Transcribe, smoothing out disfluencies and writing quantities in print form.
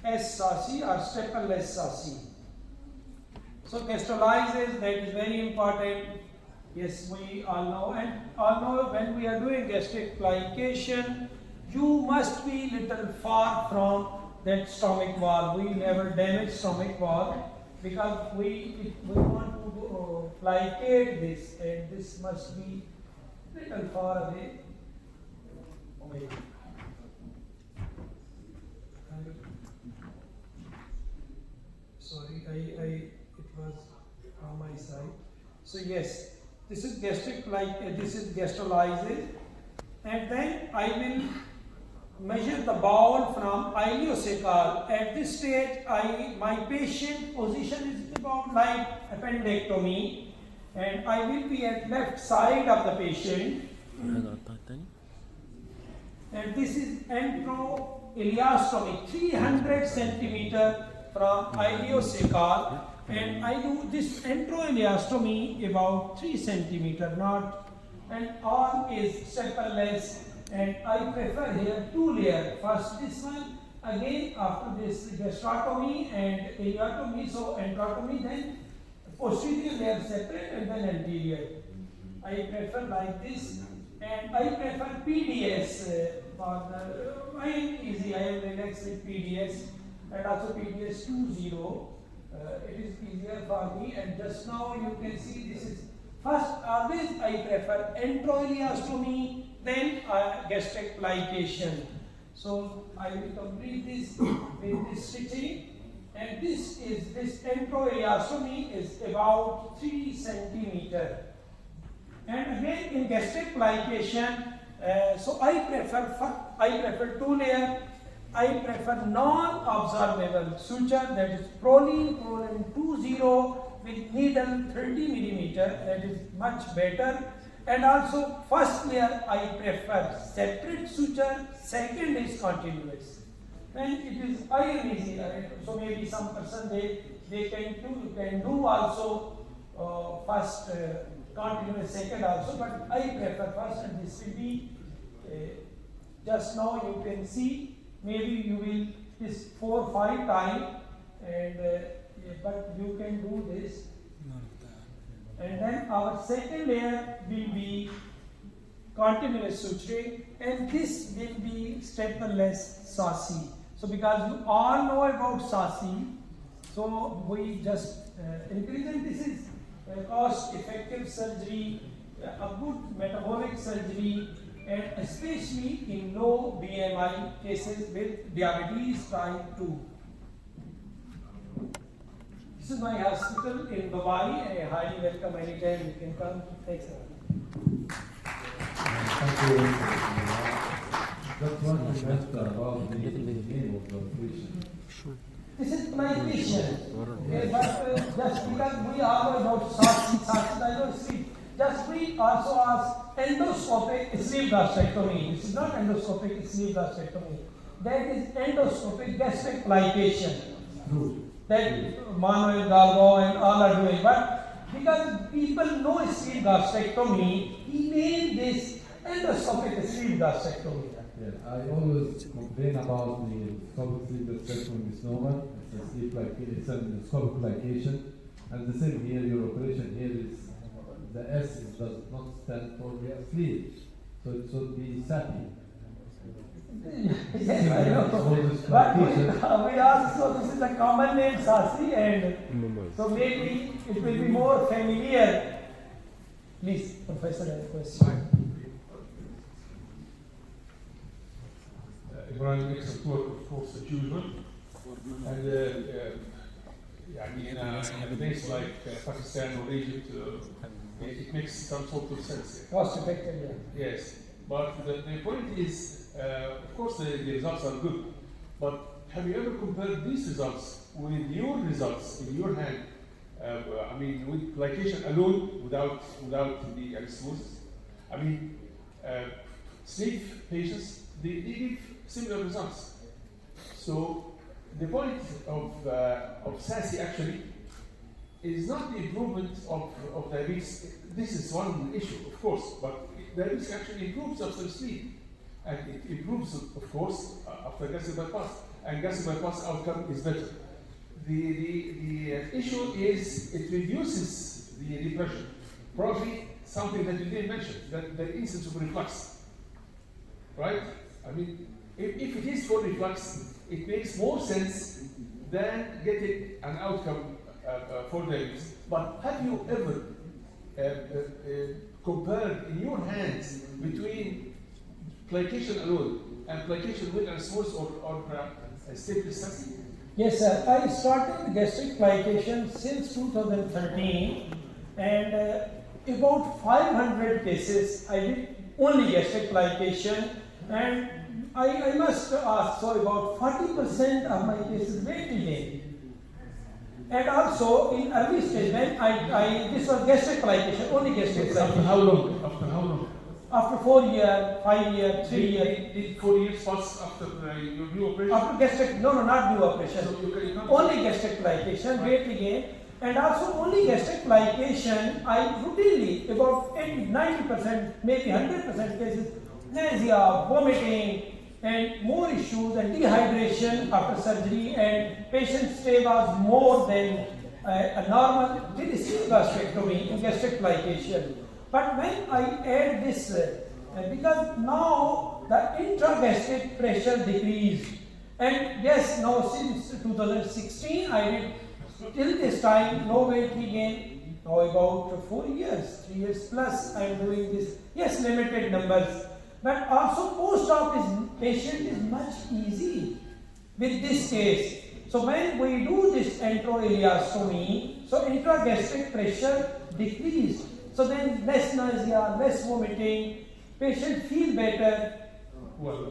S-SASI or steppenless SASI. So gastrolysis, that is very important. Yes, we all know, and all know when we are doing gastric plication, you must be little far from that stomach wall. We never damage stomach wall because we want to plicate this, and this must be little far away. Sorry, it was on my side. So yes, this is gastric this is gastrolysis, and then I will measure the bowel from ileocecal. At this stage, my patient position is about like appendectomy, and I will be at left side of the patient. And this is enteroileostomy, 300 centimeter from ileocecal, and I do this enteroileostomy about 3 centimeter, not, and all is steppenless, and I prefer here 2 layer. First this one, again after this gastrotomy and ileotomy, so enterotomy, then posterior layer separate and then anterior. I prefer like this, and I prefer PDS for the, I am easy, I am relaxed with PDS, and also PDS 2.0. It is easier for me, and just now you can see this is first, always I prefer enteroileostomy, then gastric plication. So I will complete this with this stitching, and this enteroileostomy is about 3 centimeter. And again in gastric plication, so I prefer 2 layer. I prefer non-absorbable suture, that is Prolene 2.0 with needle 30 millimeter, that is much better. And also first layer I prefer separate suture, second is continuous. Then it is iron easy, so maybe some person they can do also first continuous, second also, but I prefer first, and this will be just now you can see. Maybe you will this 4 or 5 times, and but you can do this. And then our second layer will be continuous suturing, and this will be steppenless SASI. So because you all know about SASI, so we just increase, and this is cost-effective surgery, a good metabolic surgery, and especially in low BMI cases with diabetes type 2. This is my hospital in Dubai. I highly welcome anytime you can come. Thanks. Thank you. Just one question about the name of the patient. This is my patient. Okay, but just because we are about SASI, I don't see. Just we also ask endoscopic sleeve gastrectomy. This is not endoscopic sleeve gastrectomy. That is endoscopic gastric plication. That Manuel Galgo and all are doing. But because people know sleeve gastrectomy, he named this endoscopic sleeve gastrectomy. Yeah, I always complain about the endoscopic sleeve gastrectomy misnomer. It's an endoscopic plication. And the same here, your operation here is the S does not stand for the sleeve, so it should be SAPI. Yes, I know. But we also, this is a common name, SASI, and so maybe it will be more familiar. Please, Professor, have a question. Ibrahim makes a work, of course, as usual. And in a place like Pakistan or Egypt, it makes some sort of sense. Cost effective, yeah. Yes, but the point is, of course, the results are good. But have you ever compared these results with your results in your hand? With plication alone, without the anastomosis. Sleeve patients, they give similar results. So the point of SASI actually is not the improvement of diabetes. This is one issue, of course, but diabetes actually improves after sleep. and it improves, of course, after gastric bypass, and gastric bypass outcome is better. The issue is it reduces the depression. Probably something that you didn't mention, that the incidence of reflux, right? I mean, if it is for reflux, it makes more sense than getting an outcome for diabetes. But have you ever compared in your hands between plication alone and plication with osmosis or staples? Yes, sir. I started gastric plication since 2013, and about 500 cases I did only gastric plication, and I must ask, so about 40% of my cases weight regain. And also in early stage when this was gastric plication, only gastric After plication. how long? After how long? After 4 years, 5 years, 3 years. Did 4 years pass after your new operation? After gastric, no, not new operation. So you can Only gastric plication, weight regain, and also only gastric plication, I routinely, about 80-90%, maybe 100% cases, nausea, vomiting, and more issues, and dehydration after surgery, and patient stay was more than a normal, did receive gastrectomy in gastric plication. But when I add this, because now the intragastric pressure decreased, and yes, now since 2016 I did till this time no weight regain. Now about 4 years, 3 years plus I am doing this. Yes, limited numbers, but also post-op is patient is much easy with this case. So when we do this enteroileostomy, so intragastric pressure decreased. So then less nausea, less vomiting, patient feel better. Well,